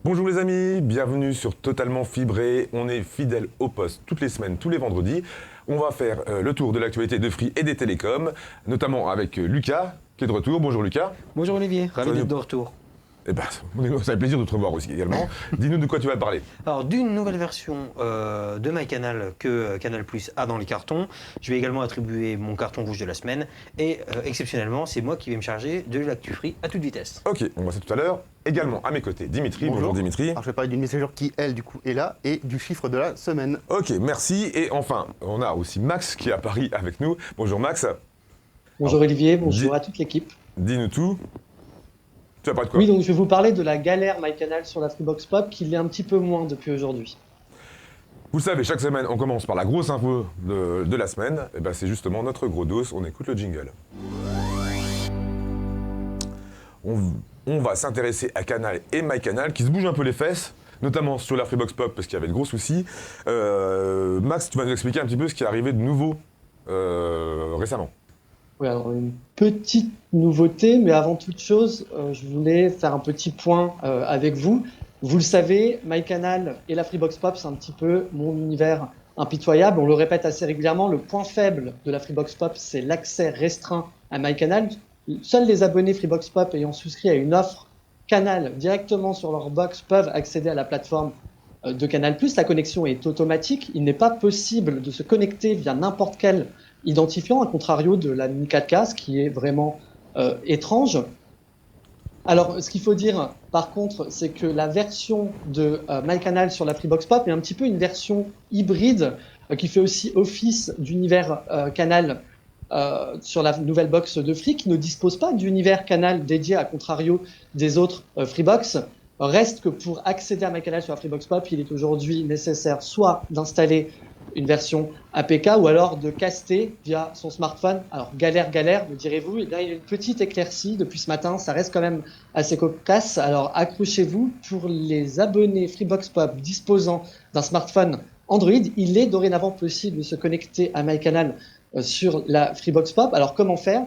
Bonjour les amis, bienvenue sur Totalement Fibré. On est fidèle au poste toutes les semaines, tous les vendredis. On va faire le tour de l'actualité de Free et des télécoms, notamment avec Lucas qui est de retour. Bonjour Lucas. Bonjour Olivier, ravi Salut. d'être de retour. Eh ben, ça fait plaisir de te revoir aussi également. Dis-nous de quoi tu vas parler. Alors d'une nouvelle version de MyCanal que Canal+ a dans les cartons. Je vais également attribuer mon carton rouge de la semaine. Et exceptionnellement, c'est moi qui vais me charger de l'actu Free à toute vitesse. Ok, on va ça tout à l'heure. Également à mes côtés, Dimitri. Bonjour Dimitri. Alors, je vais parler d'une mise à jour qui, elle, du coup, est là, et du chiffre de la semaine. Ok, merci. Et enfin, on a aussi Max qui est à Paris avec nous. Bonjour Max. Bonjour Alors, Olivier, bonjour à toute l'équipe. Dis-nous tout. Tu vas parler de quoi? Oui, donc je vais vous parler de la galère MyCanal sur la Freebox Pop, qui l'est un petit peu moins depuis aujourd'hui. Vous le savez, chaque semaine, on commence par la grosse info de la semaine. Et ben, c'est justement notre gros dos. On écoute le jingle. On va s'intéresser à Canal et MyCanal qui se bougent un peu les fesses, notamment sur la Freebox Pop parce qu'il y avait de gros soucis. Max, tu vas nous expliquer un petit peu ce qui est arrivé de nouveau récemment. Oui, alors une petite nouveauté, mais avant toute chose, je voulais faire un petit point avec vous. Vous le savez, MyCanal et la Freebox Pop, c'est un petit peu mon univers impitoyable. On le répète assez régulièrement, le point faible de la Freebox Pop, c'est l'accès restreint à MyCanal. Seuls les abonnés Freebox Pop ayant souscrit à une offre Canal directement sur leur box peuvent accéder à la plateforme de Canal+. La connexion est automatique. Il n'est pas possible de se connecter via n'importe quel identifiant, à contrario de la Mini 4K, ce qui est vraiment étrange. Alors, ce qu'il faut dire, par contre, c'est que la version de MyCanal sur la Freebox Pop est un petit peu une version hybride qui fait aussi office d'univers Canal sur la nouvelle box de Free, qui ne dispose pas d'univers Canal dédié, à contrario des autres Freebox. Reste que pour accéder à MyCanal sur la Freebox Pop, il est aujourd'hui nécessaire soit d'installer une version APK ou alors de caster via son smartphone. Alors galère, me direz-vous, et là il y a une petite éclaircie depuis ce matin, ça reste quand même assez cocasse. Alors accrochez-vous, pour les abonnés Freebox Pop disposant d'un smartphone Android, il est dorénavant possible de se connecter à MyCanal sur la Freebox Pop. Alors comment faire?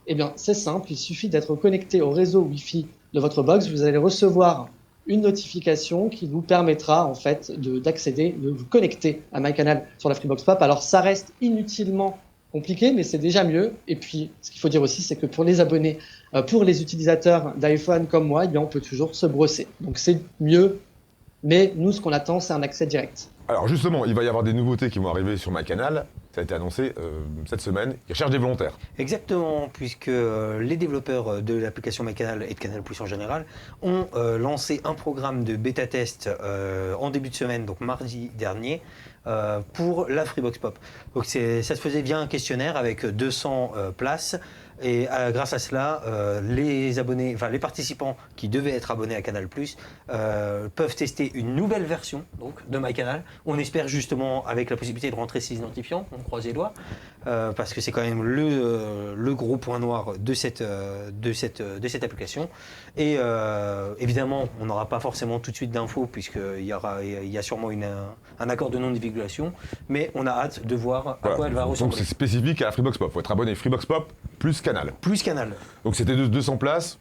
Eh bien c'est simple, il suffit d'être connecté au réseau Wi-Fi de votre box, vous allez recevoir une notification qui vous permettra en fait d'accéder, de vous connecter à MyCanal sur la Freebox Pop. Alors ça reste inutilement compliqué, mais c'est déjà mieux. Et puis ce qu'il faut dire aussi, c'est que pour les abonnés, pour les utilisateurs d'iPhone comme moi, eh bien, on peut toujours se brosser. Donc c'est mieux, mais nous ce qu'on attend, c'est un accès direct. Alors justement, il va y avoir des nouveautés qui vont arriver sur MyCanal. Ça a été annoncé cette semaine. Ils recherchent des volontaires. Exactement, puisque les développeurs de l'application MyCanal et de Canal+ en général ont lancé un programme de bêta-test en début de semaine, donc mardi dernier, pour la Freebox Pop. Donc ça se faisait via un questionnaire avec 200 places. Et grâce à cela, les abonnés, enfin les participants qui devaient être abonnés à Canal+, peuvent tester une nouvelle version donc de MyCanal. On espère justement avec la possibilité de rentrer ses identifiants, on croise les doigts, parce que c'est quand même le gros point noir de cette application. Et évidemment, on n'aura pas forcément tout de suite d'infos puisqu'il y a sûrement un accord de non-divulgation, mais on a hâte de voir à quoi elle va ressembler. Donc c'est spécifique à la Freebox Pop. Il faut être abonné Freebox Pop plus Canal. Plus Canal. Donc c'était 200 places.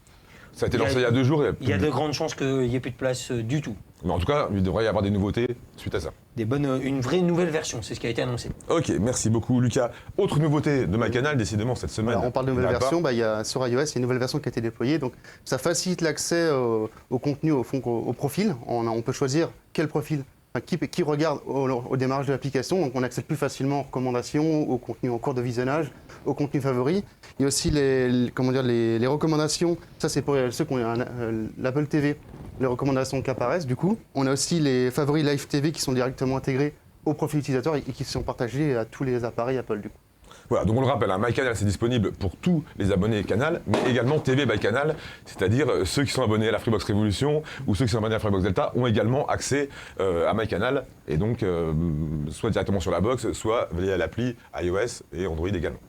Ça a été lancé il y a 2 jours. Il y a de grandes chances qu'il n'y ait plus de place du tout. Mais en tout cas, il devrait y avoir des nouveautés suite à ça. Une vraie nouvelle version, c'est ce qui a été annoncé. Ok, merci beaucoup Lucas. Autre nouveauté de MyCanal, décidément, cette semaine. Alors, on parle de nouvelle version, sur iOS, il y a une nouvelle version qui a été déployée. Donc, ça facilite l'accès au contenu, au profil. On peut choisir quel profil, qui regarde au démarrage de l'application. Donc, on accède plus facilement aux recommandations, au contenu en cours de visionnage, au contenu favori. Il y a aussi les recommandations. Ça, c'est pour ceux qui ont l'Apple TV. Les recommandations qui apparaissent, du coup. On a aussi les favoris Live TV qui sont directement intégrés au profil utilisateur et qui sont partagés à tous les appareils Apple, du coup. Voilà, donc on le rappelle, MyCanal c'est disponible pour tous les abonnés Canal, mais également TV by Canal, c'est-à-dire ceux qui sont abonnés à la Freebox Révolution ou ceux qui sont abonnés à la Freebox Delta ont également accès à MyCanal, et donc soit directement sur la box, soit via l'appli iOS et Android également.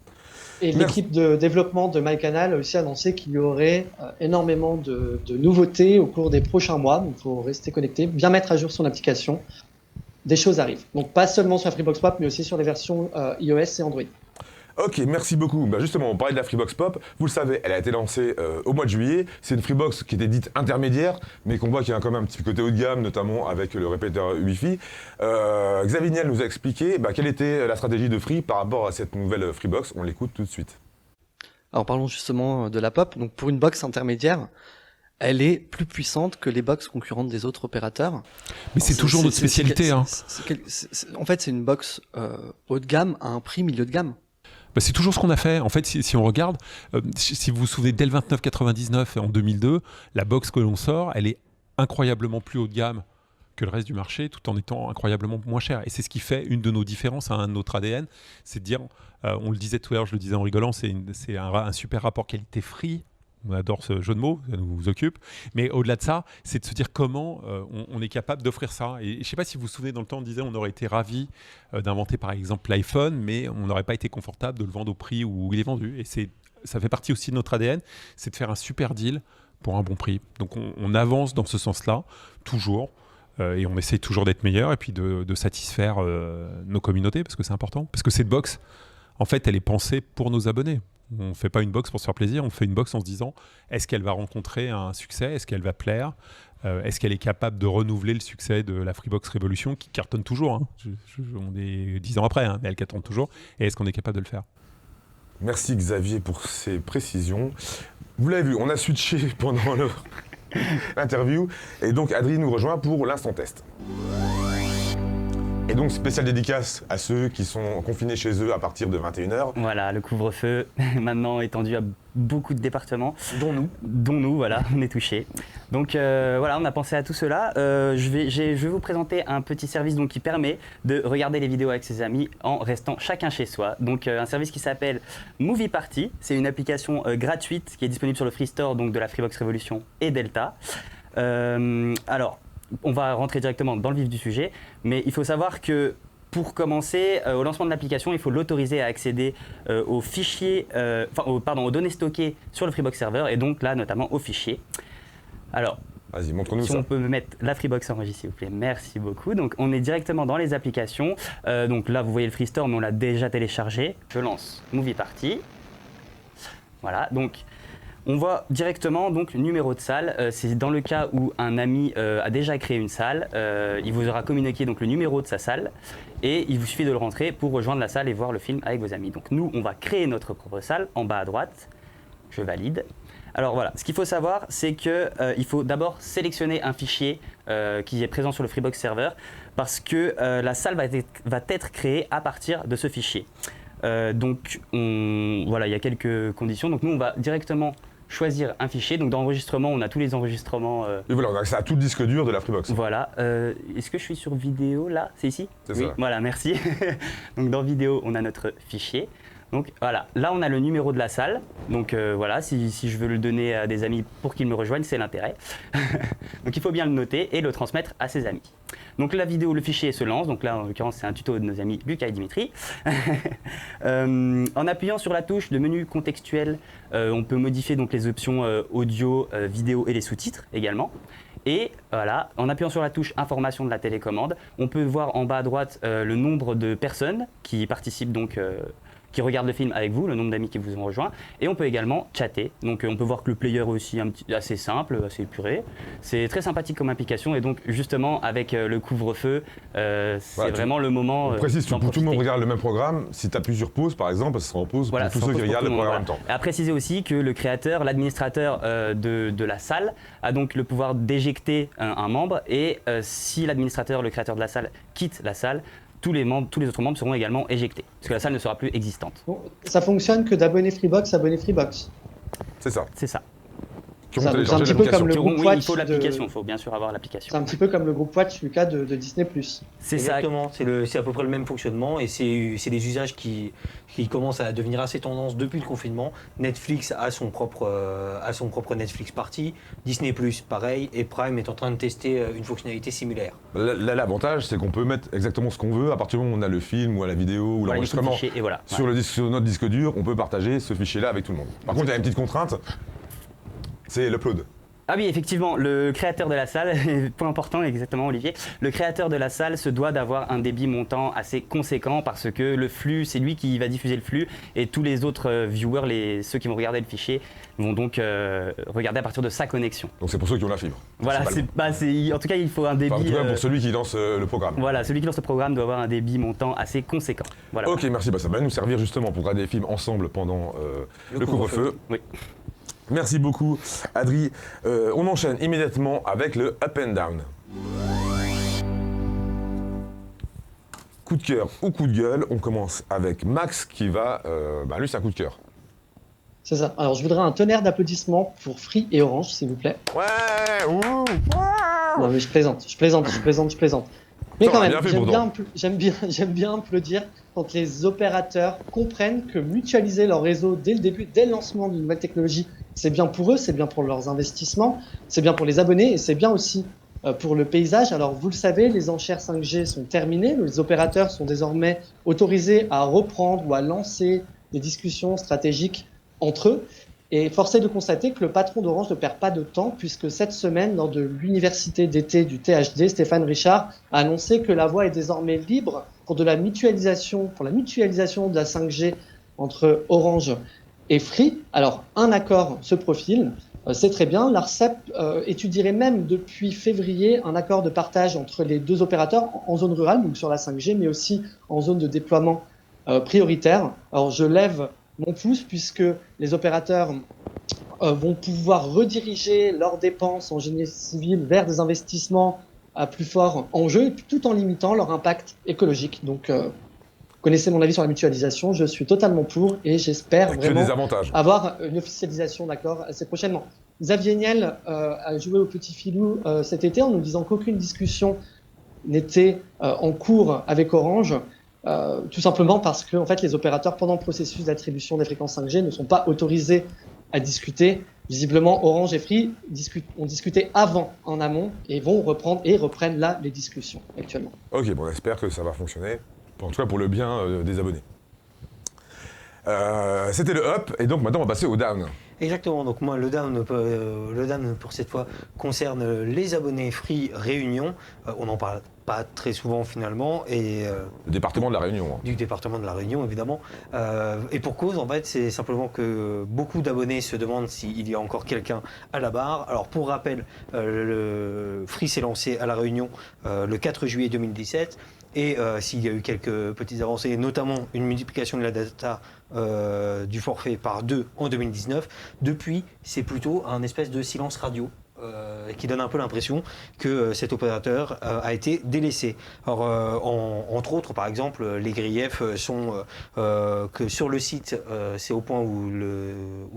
Et l'équipe de développement de MyCanal a aussi annoncé qu'il y aurait énormément de nouveautés au cours des prochains mois. Donc il faut rester connecté, bien mettre à jour son application. Des choses arrivent. Donc pas seulement sur la Freebox Pop, mais aussi sur les versions iOS et Android. Ok, merci beaucoup. Bah justement, on parlait de la Freebox Pop. Vous le savez, elle a été lancée au mois de juillet. C'est une Freebox qui était dite intermédiaire, mais qu'on voit qu'il y a quand même un petit côté haut de gamme, notamment avec le répéteur Wi-Fi. Xavier Niel nous a expliqué quelle était la stratégie de Free par rapport à cette nouvelle Freebox. On l'écoute tout de suite. Alors parlons justement de la Pop. Donc pour une box intermédiaire, elle est plus puissante que les box concurrentes des autres opérateurs. Mais c'est toujours notre spécialité. En fait, c'est une box haut de gamme à un prix milieu de gamme. Bah, c'est toujours ce qu'on a fait. En fait, si on regarde, si vous vous souvenez, dès le 29,99 en 2002, la box que l'on sort, elle est incroyablement plus haut de gamme que le reste du marché, tout en étant incroyablement moins cher. Et c'est ce qui fait une de nos différences, un de notre ADN, c'est de dire, on le disait tout à l'heure, je le disais en rigolant, c'est un super rapport qualité-prix. On adore ce jeu de mots, ça nous occupe. Mais au-delà de ça, c'est de se dire comment on est capable d'offrir ça. Et je ne sais pas si vous vous souvenez, dans le temps, on disait on aurait été ravis d'inventer par exemple l'iPhone, mais on n'aurait pas été confortable de le vendre au prix où il est vendu. Et ça fait partie aussi de notre ADN, c'est de faire un super deal pour un bon prix. Donc on avance dans ce sens-là, toujours. Et on essaye toujours d'être meilleur et puis de satisfaire nos communautés, parce que c'est important. Parce que cette box, en fait, elle est pensée pour nos abonnés. On ne fait pas une box pour se faire plaisir, on fait une box en se disant est-ce qu'elle va rencontrer un succès, est-ce qu'elle va plaire, est-ce qu'elle est capable de renouveler le succès de la Freebox Révolution qui cartonne toujours, hein. On est 10 ans après, hein, mais elle cartonne toujours, et est-ce qu'on est capable de le faire? Merci Xavier pour ces précisions. Vous l'avez vu, on a switché pendant l'interview, et donc Adrien nous rejoint pour l'instant test. Et donc, spéciale dédicace à ceux qui sont confinés chez eux à partir de 21h. Voilà, le couvre-feu maintenant étendu à beaucoup de départements. Dont nous, voilà, on est touchés. Donc voilà, on a pensé à tout cela. Je vais vous présenter un petit service donc, qui permet de regarder les vidéos avec ses amis en restant chacun chez soi. Donc un service qui s'appelle Movie Party. C'est une application gratuite qui est disponible sur le Free Store donc, de la Freebox Révolution et Delta. Alors, on va rentrer directement dans le vif du sujet, mais il faut savoir que pour commencer, au lancement de l'application, il faut l'autoriser à accéder aux fichiers, aux données stockées sur le Freebox Server et donc là notamment aux fichiers. Alors, vas-y, montre-nous si ça. on peut me mettre la Freebox en régie s'il vous plaît, merci beaucoup. Donc on est directement dans les applications. Donc là vous voyez le Free Store, mais on l'a déjà téléchargé. Je lance Movie Party. Voilà, donc on voit directement donc le numéro de salle. C'est dans le cas où un ami a déjà créé une salle, il vous aura communiqué donc le numéro de sa salle et il vous suffit de le rentrer pour rejoindre la salle et voir le film avec vos amis. Donc nous, on va créer notre propre salle en bas à droite. Je valide. Alors voilà, ce qu'il faut savoir, c'est qu'il faut d'abord sélectionner un fichier qui est présent sur le Freebox Server parce que la salle va être créée à partir de ce fichier. Donc voilà, il y a quelques conditions. Donc nous, on va directement choisir un fichier. Donc dans l'enregistrement, on a tous les enregistrements. Et voilà, on a accès à tout le disque dur de la Freebox. Voilà. Est-ce que je suis sur vidéo là? C'est ici? C'est oui, ça. Voilà, merci. Donc dans vidéo, on a notre fichier. Donc voilà, là on a le numéro de la salle. Donc voilà, si je veux le donner à des amis pour qu'ils me rejoignent, c'est l'intérêt. Donc il faut bien le noter et le transmettre à ses amis. Donc la vidéo, le fichier se lance. Donc là en l'occurrence c'est un tuto de nos amis Lucas et Dimitri. En appuyant sur la touche de menu contextuel, on peut modifier donc les options audio, vidéo et les sous-titres également. Et voilà, en appuyant sur la touche information de la télécommande, on peut voir en bas à droite le nombre de personnes qui participent donc qui regardent le film avec vous, le nombre d'amis qui vous ont rejoint, et on peut également chatter. Donc on peut voir que le player est aussi assez simple, assez épuré. C'est très sympathique comme application et donc justement avec le couvre-feu, c'est voilà, vraiment le moment. On précise, d'en tout le monde profiter. regarde le même programme. Si tu appuies sur pause par exemple, ça sera en pause Voilà, pour tous ça ceux qui repose pour regardent tout le monde, programme en voilà. même temps. Et à préciser aussi que le créateur, l'administrateur de la salle a donc le pouvoir d'éjecter un membre et si l'administrateur, le créateur de la salle quitte la salle, tous les autres membres seront également éjectés, parce que la salle ne sera plus existante. Bon, ça fonctionne que d'abonné Freebox, abonné Freebox. C'est ça. C'est ça. Qui Ça, ont c'est un téléchargé petit peu l'application. comme le groupe Oui, il Watch faut de- l'application, il faut bien sûr avoir C'est l'application. un petit peu comme le groupe Watch, Lucas, de Disney+. C'est ça. Exactement, c'est à peu près le même fonctionnement et c'est des usages qui commencent à devenir assez tendance depuis le confinement. Netflix a son propre Netflix Party, Disney+, pareil, et Prime est en train de tester une fonctionnalité similaire. Là, l'avantage, c'est qu'on peut mettre exactement ce qu'on veut à partir du moment où on a le film ou la vidéo ou Voilà, l'enregistrement les fichiers, et voilà. sur notre disque dur, on peut partager ce fichier-là avec tout le monde. Par contre, il y a une petite contrainte, c'est l'upload. Ah oui, effectivement, le créateur de la salle, point important exactement Olivier, le créateur de la salle se doit d'avoir un débit montant assez conséquent parce que le flux, c'est lui qui va diffuser le flux et tous les autres viewers, ceux qui vont regarder le fichier, vont donc regarder à partir de sa connexion. Donc c'est pour ceux qui ont la fibre. Voilà, en tout cas il faut un débit... Enfin, en tout cas pour celui qui lance le programme. Voilà, celui qui lance le programme doit avoir un débit montant assez conséquent. Voilà. Ok, merci, ça va nous servir justement pour regarder des films ensemble pendant le couvre-feu. Oui. Merci beaucoup, Adri. On enchaîne immédiatement avec le Up and Down. Coup de cœur ou coup de gueule, on commence avec Max qui va... lui, c'est un coup de cœur. C'est ça. Alors, je voudrais un tonnerre d'applaudissements pour Free et Orange, s'il vous plaît. Ouais, ouh, Non, mais je plaisante. Mais Ça quand va, même, bien fait, j'aime bien applaudir quand les opérateurs comprennent que mutualiser leur réseau dès le début, dès le lancement d'une nouvelle technologie, c'est bien pour eux, c'est bien pour leurs investissements, c'est bien pour les abonnés et c'est bien aussi pour le paysage. Alors, vous le savez, les enchères 5G sont terminées. Les opérateurs sont désormais autorisés à reprendre ou à lancer des discussions stratégiques entre eux. Et force est de constater que le patron d'Orange ne perd pas de temps puisque cette semaine, lors de l'université d'été du THD, Stéphane Richard a annoncé que la voie est désormais libre pour la mutualisation de la 5G entre Orange et Free. Alors, un accord se profile, c'est très bien. L'ARCEP étudierait même depuis février un accord de partage entre les deux opérateurs en zone rurale, donc sur la 5G, mais aussi en zone de déploiement prioritaire. Alors, je lève mon pouce puisque les opérateurs vont pouvoir rediriger leurs dépenses en génie civil vers des investissements à plus fort enjeu, tout en limitant leur impact écologique. Donc, vous connaissez mon avis sur la mutualisation, je suis totalement pour et j'espère vraiment avoir une officialisation d'accord assez prochainement. Xavier Niel a joué au petit filou cet été en nous disant qu'aucune discussion n'était en cours avec Orange. Tout simplement parce que en fait, les opérateurs, pendant le processus d'attribution des fréquences 5G, ne sont pas autorisés à discuter. Visiblement, Orange et Free ont discuté avant, en amont, et vont reprendre et reprennent là les discussions actuellement. Ok, bon, on espère que ça va fonctionner, en tout cas pour le bien des abonnés. C'était le up, et donc maintenant on va passer au down. Exactement, donc moi le down pour cette fois concerne les abonnés Free Réunion. On n'en parle pas très souvent finalement. Et, le département de la Réunion. Hein. Du département de la Réunion évidemment. Et pour cause, en fait, c'est simplement que beaucoup d'abonnés se demandent s'il y a encore quelqu'un à la barre. Alors pour rappel, le Free s'est lancé à la Réunion le 4 juillet 2017. Et s'il y a eu quelques petites avancées, notamment une multiplication de la data du forfait par 2 en 2019, depuis, c'est plutôt un espèce de silence radio qui donne un peu l'impression que cet opérateur a été délaissé. Alors, entre autres, par exemple, les griefs sont que sur le site, c'est au point où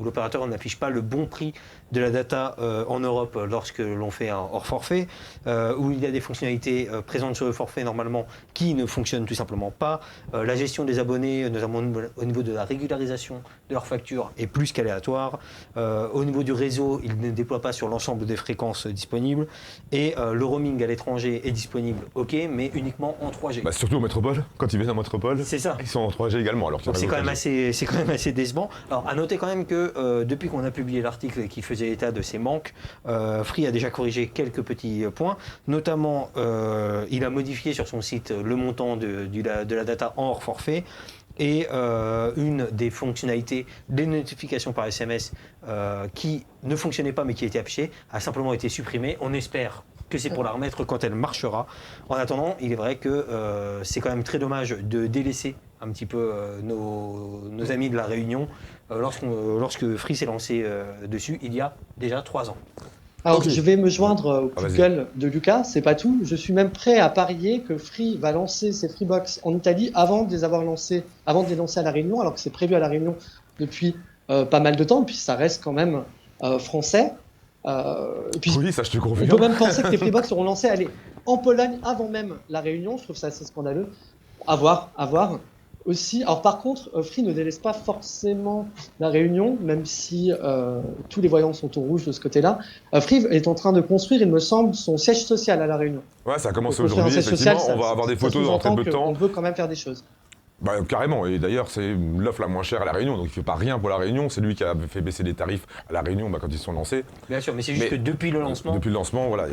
l'opérateur n'affiche pas le bon prix de la data en Europe lorsque l'on fait un hors forfait, où il y a des fonctionnalités présentes sur le forfait normalement qui ne fonctionnent tout simplement pas. La gestion des abonnés, notamment au niveau de la régularisation de leurs factures, est plus qu'aléatoire. Au niveau du réseau, il ne déploie pas sur l'ensemble des fréquences disponibles. Et le roaming à l'étranger est disponible, ok, mais uniquement en 3G. Bah, surtout en métropole, quand ils viennent en métropole, c'est ça. Ils sont en 3G également. Alors donc c'est quand même assez décevant. Alors à noter quand même que depuis qu'on a publié l'article qui faisait état de ces manques, Free a déjà corrigé quelques petits points. Notamment, il a modifié sur son site le montant de la data en hors forfait. Et une des fonctionnalités des notifications par SMS qui ne fonctionnait pas mais qui était affichée a simplement été supprimée. On espère que c'est pour la remettre quand elle marchera. En attendant, il est vrai que c'est quand même très dommage de délaisser un petit peu nos amis de la Réunion lorsque Free s'est lancé dessus il y a déjà 3 ans. Alors, je vais me joindre au coup de gueule de Lucas, c'est pas tout. Je suis même prêt à parier que Free va lancer ses Freebox en Italie avant de les lancer à La Réunion, alors que c'est prévu à La Réunion depuis pas mal de temps, puis ça reste quand même français. Et puis, oui, ça je te confirme. On peut même penser que les Freebox seront lancés en Pologne avant même La Réunion, je trouve ça assez scandaleux. À voir. Aussi, alors par contre, Free ne délaisse pas forcément La Réunion, même si tous les voyants sont au rouge de ce côté-là. Free est en train de construire, il me semble, son siège social à La Réunion. Ouais, ça a commencé aujourd'hui, effectivement. On va avoir des photos dans très peu de temps. On veut quand même faire des choses. Bah, carrément, et d'ailleurs c'est l'offre la moins chère à La Réunion, donc il fait pas rien pour La Réunion, c'est lui qui a fait baisser les tarifs à La Réunion quand ils se sont lancés. Bien sûr, mais c'est juste que depuis le lancement. Depuis le lancement, voilà.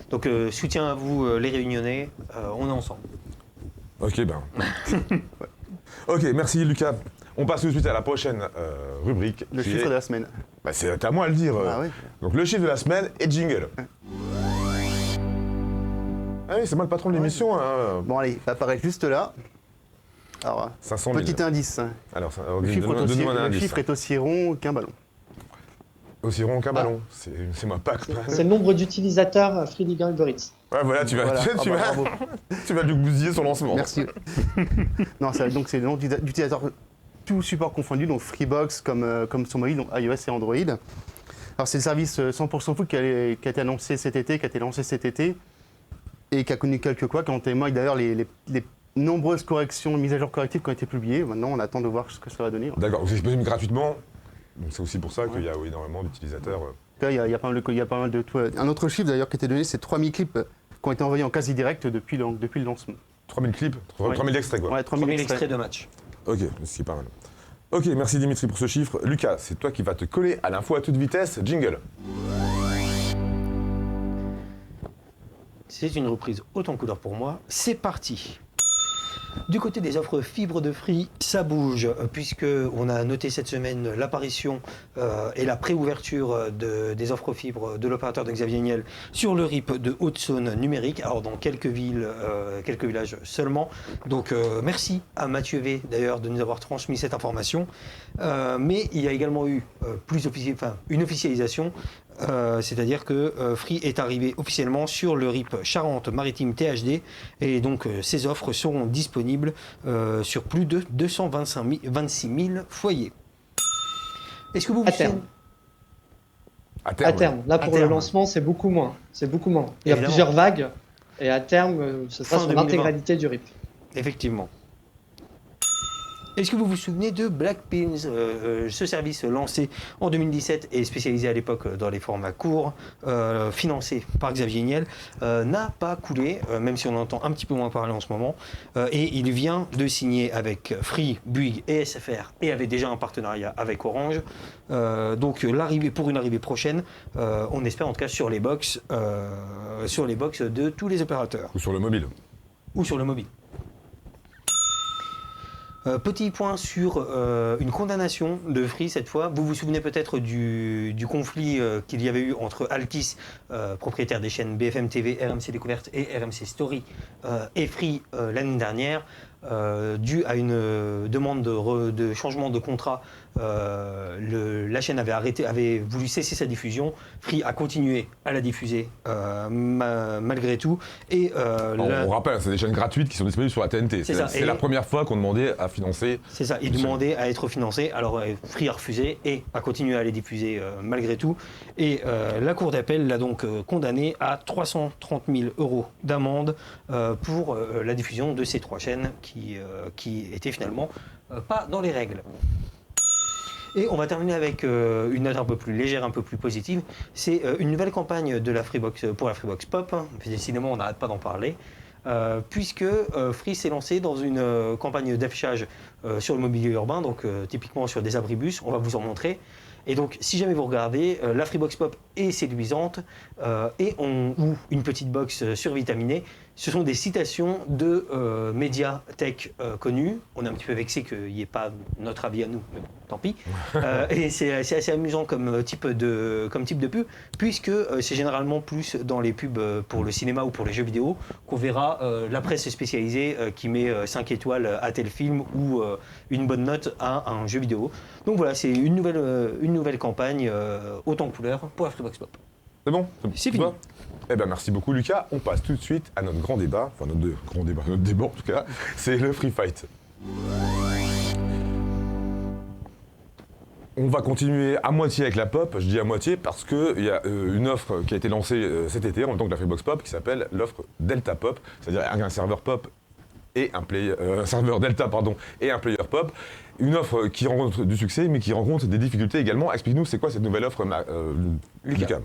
Donc soutien à vous les Réunionnais, on est ensemble. Ok, ben. Ok, merci Lucas. On passe tout de suite à la prochaine rubrique. Le chiffre de la semaine. Bah, c'est à moi de le dire. Ah oui. Donc le chiffre de la semaine et jingle. Ah oui, c'est moi le patron de l'émission. Hein. Bon, allez, il va apparaître juste là. Alors, 500 000. petit indice. Alors, Le chiffre, donne-nous un le indice. chiffre est aussi rond qu'un ballon. Aussi rond qu'un ballon. C'est ma pack. C'est le nombre d'utilisateurs Free League Uber Eats. Ouais, voilà, tu vas, Voilà. tu vas, Bravo. tu vas lui bousiller son lancement. Merci. Non, donc c'est le nom d'utilisateurs, tout support confondu, donc Freebox comme sur mobile, donc iOS et Android. Alors c'est le service 100% foot qui a été annoncé cet été, qui a été lancé cet été et qui a connu quelques couacs. En témoignent d'ailleurs les nombreuses corrections, mises à jour correctives qui ont été publiées. Maintenant, on attend de voir ce que ça va donner. D'accord, c'est disponible gratuitement. Donc c'est aussi pour ça qu'il y a énormément d'utilisateurs. Il y a pas mal de tout. Un autre chiffre d'ailleurs qui a été donné, c'est 3000 clips qui ont été envoyés en quasi direct depuis le lancement. 3000 clips, 3000 extraits quoi. Ouais, 3000 extraits de match. Ok, ce qui est pas mal. Ok, merci Dimitri pour ce chiffre. Lucas, c'est toi qui vas te coller à l'info à toute vitesse. Jingle. C'est une reprise autant couleur pour moi. C'est parti. Du côté des offres fibres de Free, ça bouge, puisque on a noté cette semaine l'apparition et la préouverture des offres fibres de l'opérateur de Xavier Niel sur le RIP de Haute-Saône numérique, alors dans quelques villes, quelques villages seulement. Donc merci à Mathieu V d'ailleurs de nous avoir transmis cette information. Mais il y a également eu une officialisation. C'est-à-dire que Free est arrivé officiellement sur le RIP Charente-Maritime THD et donc ces offres seront disponibles sur plus de 226 000 foyers. Est-ce que vous À terme. À À terme. terme. Là, pour À le terme. lancement, c'est beaucoup moins. C'est beaucoup moins. Il y a Évidemment. plusieurs vagues et à terme, ce sera Fin sur 2020. l'intégralité du RIP. Effectivement. Est-ce que vous vous souvenez de Black Pins, ce service lancé en 2017 et spécialisé à l'époque dans les formats courts, financé par Xavier Niel, n'a pas coulé, même si on entend un petit peu moins parler en ce moment. Et il vient de signer avec Free, Bouygues et SFR et avait déjà un partenariat avec Orange. Donc pour une arrivée prochaine, on espère en tout cas sur les box de tous les opérateurs. Ou sur le mobile. Ou sur le mobile. Petit point sur une condamnation de Free cette fois. Vous vous souvenez peut-être du conflit qu'il y avait eu entre Altice, propriétaire des chaînes BFM TV, RMC Découverte et RMC Story, et Free l'année dernière, dû à une demande de changement de contrat. La chaîne avait voulu cesser sa diffusion. Free a continué à la diffuser malgré tout. Et, On rappelle, c'est des chaînes gratuites qui sont disponibles sur la TNT. C'est ça. C'est Et- la première fois qu'on demandait à financer. C'est ça, il demandait à être financé, alors Free a refusé et a continué à les diffuser malgré tout. Et la Cour d'appel l'a donc condamné à 330 000 € d'amende pour la diffusion de ces trois chaînes qui étaient finalement pas dans les règles. Et on va terminer avec une note un peu plus légère, un peu plus positive. C'est une nouvelle campagne de la Freebox, pour la Freebox Pop. Décidément, on n'arrête pas d'en parler. Puisque Free s'est lancé dans une campagne d'affichage sur le mobilier urbain, donc typiquement sur des abribus, on va vous en montrer. Et donc, si jamais vous regardez, la Freebox Pop est séduisante ou une petite box survitaminée. Ce sont des citations de médias tech connus. On est un petit peu vexé qu'il n'y ait pas notre avis à nous, mais bon, tant pis. Et c'est assez amusant comme type de pub, puisque c'est généralement plus dans les pubs pour le cinéma ou pour les jeux vidéo qu'on verra la presse spécialisée qui met 5 étoiles à tel film ou une bonne note à un jeu vidéo. Donc voilà, c'est une nouvelle campagne haute en couleur pour la Freebox Pop. C'est bon C'est pour fini. toi Eh bien, merci beaucoup, Lucas. On passe tout de suite à notre grand débat. Enfin, notre débat en tout cas. C'est le Free Fight. On va continuer à moitié avec la pop. Je dis à moitié parce qu'il y a une offre qui a été lancée cet été en même temps que la Freebox Pop qui s'appelle l'offre Delta Pop. C'est-à-dire un serveur pop et un serveur Delta et un player POP. Une offre qui rencontre du succès, mais qui rencontre des difficultés également. Explique-nous, c'est quoi cette nouvelle offre, Lucas?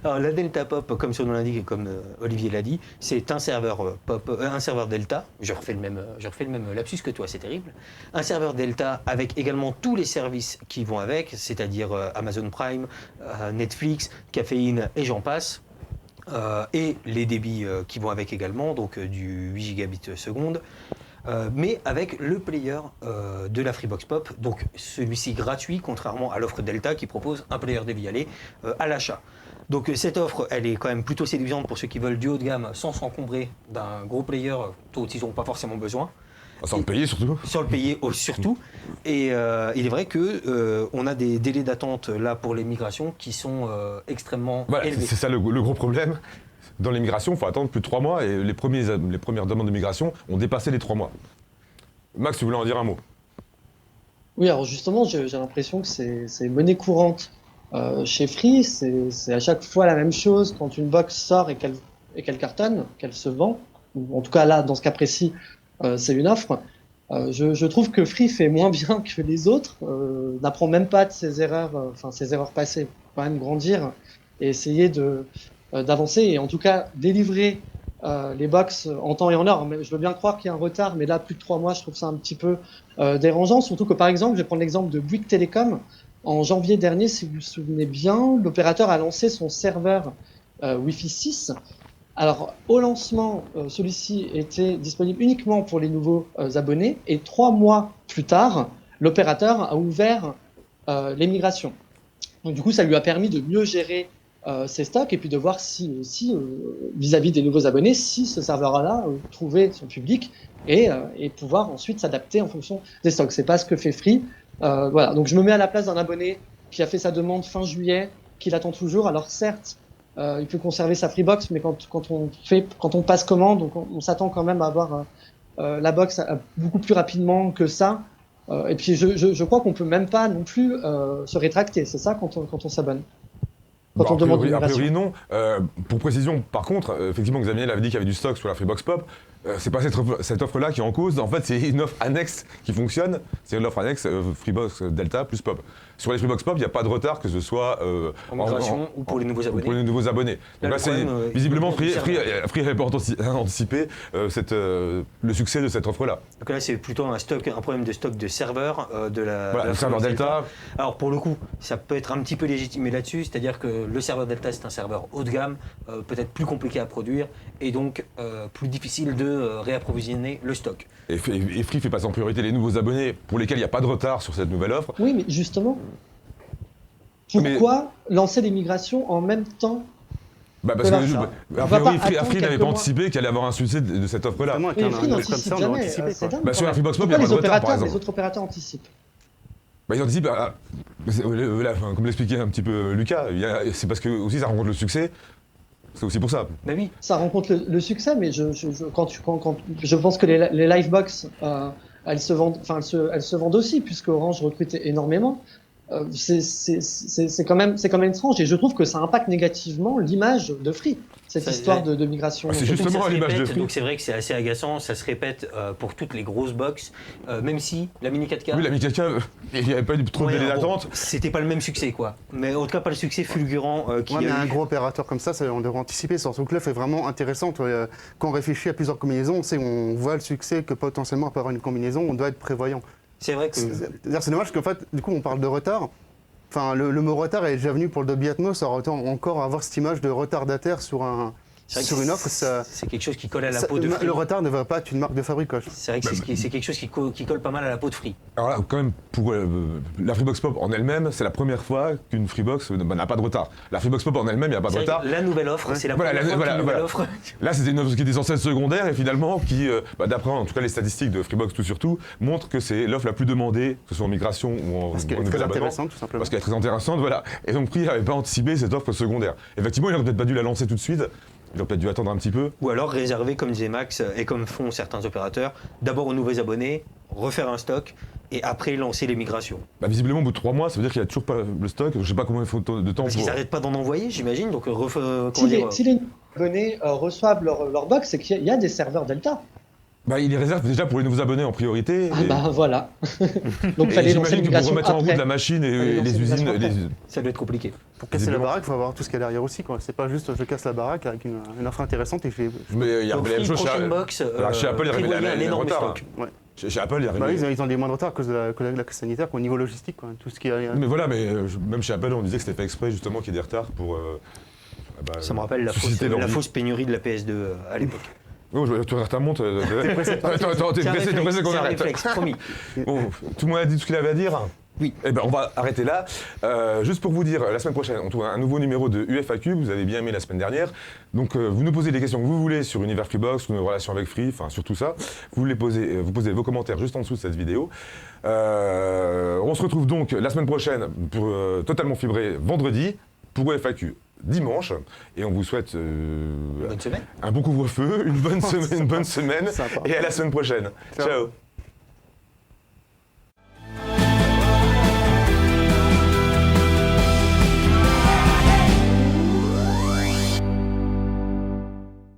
Alors la Delta Pop, comme son nom l'indique et comme Olivier l'a dit, c'est un serveur un serveur Delta. Je refais le même lapsus que toi, c'est terrible. Un serveur Delta avec également tous les services qui vont avec, c'est-à-dire Amazon Prime, Netflix, Caféine et j'en passe. Et les débits qui vont avec également, donc du 8 gigabits seconde. Mais avec le player de la Freebox Pop, donc celui-ci gratuit, contrairement à l'offre Delta qui propose un player dévialé à l'achat. Donc cette offre, elle est quand même plutôt séduisante pour ceux qui veulent du haut de gamme sans s'encombrer d'un gros player dont ils n'ont pas forcément besoin. Sans le payer surtout. Sans le payer surtout. Et il est vrai qu'on a des délais d'attente là pour les migrations qui sont extrêmement élevés. C'est ça le gros problème. Dans les migrations, il faut attendre plus de 3 mois et les premières demandes de migration ont dépassé les 3 mois. Max, tu voulais en dire un mot? Oui, alors justement, j'ai l'impression que c'est monnaie courante. Chez Free, c'est à chaque fois la même chose. Quand une box sort et qu'elle cartonne, qu'elle se vend, ou en tout cas là, dans ce cas précis, c'est une offre. Je trouve que Free fait moins bien que les autres, n'apprend même pas de ses erreurs, ses erreurs passées, pour quand même grandir et essayer d'avancer et en tout cas délivrer les box en temps et en heure. Mais je veux bien croire qu'il y a un retard, mais là, plus de 3 mois, je trouve ça un petit peu dérangeant. Surtout que, par exemple, je vais prendre l'exemple de Bouygues Telecom. En janvier dernier, si vous vous souvenez bien, l'opérateur a lancé son serveur Wi-Fi 6. Alors, au lancement, celui-ci était disponible uniquement pour les nouveaux abonnés. Et 3 mois plus tard, l'opérateur a ouvert les migrations. Donc, du coup, ça lui a permis de mieux gérer ses stocks et puis de voir si vis-à-vis des nouveaux abonnés, si ce serveur-là trouvait son public et pouvoir ensuite s'adapter en fonction des stocks. C'est pas ce que fait Free. Voilà. Donc je me mets à la place d'un abonné qui a fait sa demande fin juillet, qui l'attend toujours. Alors certes, il peut conserver sa Freebox, mais quand on passe commande, on s'attend quand même à avoir la box beaucoup plus rapidement que ça. Et puis je crois qu'on peut même pas non plus se rétracter. C'est ça quand on s'abonne. Quand on demande une a migration. priori non. Pour précision, par contre, effectivement, Xavier l'avait dit qu'il y avait du stock sur la Freebox Pop. C'est pas cette offre-là qui est en cause. En fait, c'est une offre annexe qui fonctionne. C'est l'offre annexe Freebox Delta plus Pop. Sur les Freebox Pop, il n'y a pas de retard, que ce soit en migration ou pour les nouveaux abonnés. Pour les nouveaux abonnés. Donc là, visiblement, Free n'avait pas anticipé le succès de cette offre-là. Donc là, c'est plutôt un problème de stock de serveurs de la. Voilà, le serveur Delta. Alors pour le coup, ça peut être un petit peu légitimé là-dessus, c'est-à-dire que le serveur Delta, c'est un serveur haut de gamme, peut-être plus compliqué à produire et donc plus difficile de réapprovisionner le stock. Et Free fait passer en priorité les nouveaux abonnés pour lesquels il n'y a pas de retard sur cette nouvelle offre. Oui, mais justement, pourquoi lancer les migrations en même temps? Parce que Free n'avait pas anticipé qu'il allait avoir un succès de cette offre-là. Mais Free n'anticipe jamais. Sur la Freebox Pop, il n'y a pas de retard, par exemple. Les autres opérateurs anticipent. Ils anticipent, comme l'expliquait un petit peu Lucas, c'est parce que aussi ça rencontre le succès. C'est aussi pour ça. Ben oui. Ça rencontre le succès, mais je pense que les Livebox, elles se vendent aussi, puisque Orange recrute énormément. C'est quand même étrange, et je trouve que ça impacte négativement l'image de Free, cette histoire de migration. C'est justement l'image de Free. Donc c'est vrai que c'est assez agaçant, ça se répète pour toutes les grosses box, même si la Mini 4K. Oui, la Mini 4K, il n'y avait pas eu trop de délai d'attente. C'était pas le même succès, quoi. Mais en tout cas, pas le succès fulgurant qu'il y a eu. Un gros opérateur comme ça, on devrait anticiper. Surtout que l'offre est vraiment intéressante. Quand on réfléchit à plusieurs combinaisons, on voit le succès que potentiellement peut avoir une combinaison, on doit être prévoyant. C'est vrai que. C'est dommage qu'en fait, du coup, on parle de retard. Enfin, le mot retard est déjà venu pour le Dolby Atmos. Ça aurait encore avoir cette image de retardataire sur une offre. C'est quelque chose qui colle à la peau de Free. Le retard ne va pas être une marque de fabrique. C'est vrai que c'est quelque chose qui colle pas mal à la peau de Free. Alors là, quand même, pour la Freebox Pop en elle-même, c'est la première fois qu'une Freebox n'a pas de retard. La Freebox Pop en elle-même, il n'y a pas de retard. La nouvelle offre, c'est la première fois qu'une nouvelle offre. Là, c'était une offre qui était censée être secondaire et finalement, qui, d'après en tout cas les statistiques de Freebox tout surtout, montre que c'est l'offre la plus demandée, que ce soit en migration ou en. Parce qu'elle est très intéressante, tout simplement. Parce qu'elle est très intéressante, voilà. Et donc, Free n'avait pas anticipé cette offre secondaire. Effectivement, il n'aurait peut-être pas dû la lancer tout de suite. Ils ont peut-être dû attendre un petit peu. Ou alors réserver, comme disait Max, et comme font certains opérateurs, d'abord aux nouveaux abonnés, refaire un stock, et après lancer les migrations. Visiblement, au bout de 3 mois, ça veut dire qu'il n'y a toujours pas le stock. Je ne sais pas combien il faut de temps Parce qu'ils n'arrêtent pas d'en envoyer, j'imagine. Donc, si les abonnés reçoivent leur box, c'est qu'il y a des serveurs Delta. Bah, il est réservé déjà pour les nouveaux abonnés en priorité. Ah et- bah voilà. Donc et fallait lancer j'imagine que pour l'immigration remettre en route après. la machine et Fallait les lancer usines. l'immigration Ça doit être compliqué. Pour casser la Visiblement. baraque, il faut avoir tout ce qu'il y a derrière aussi, quoi. C'est pas juste je casse la baraque avec une offre intéressante et Mais il y a Donc, la même chose prochaine box, alors, chez Apple, il y avait prévoyez un énorme retard. stock. Chez Apple, il y a Bah, ils ont des moins de retard à cause de la crise sanitaire qu'au niveau logistique, quoi. Tout ce qui est. Mais voilà, mais même chez Apple, on disait que c'était fait exprès justement qu'il y ait des retards pour. Ça me rappelle la susciter l'envie. fausse pénurie de la PS2 à l'époque. Oh, tu regardes ta montre. Attends, t'es C'est un pressé réflexe, qu'on c'est un arrête. réflexe, promis. Bon, tout le monde a dit tout ce qu'il avait à dire. Oui. Eh ben, on va arrêter là. Juste pour vous dire, la semaine prochaine, on trouve un nouveau numéro de UFAQ. Vous avez bien aimé la semaine dernière. Donc, vous nous posez les questions que vous voulez sur Univers Freebox, sur nos relations avec Free, enfin, sur tout ça. Vous posez vos commentaires juste en dessous de cette vidéo. On se retrouve donc la semaine prochaine pour Totalement Fibré vendredi, pour UFAQ dimanche. Et on vous souhaite Bonne semaine. un bon couvre-feu, une bonne semaine, Sympa. et à la semaine prochaine. Ciao. Ciao.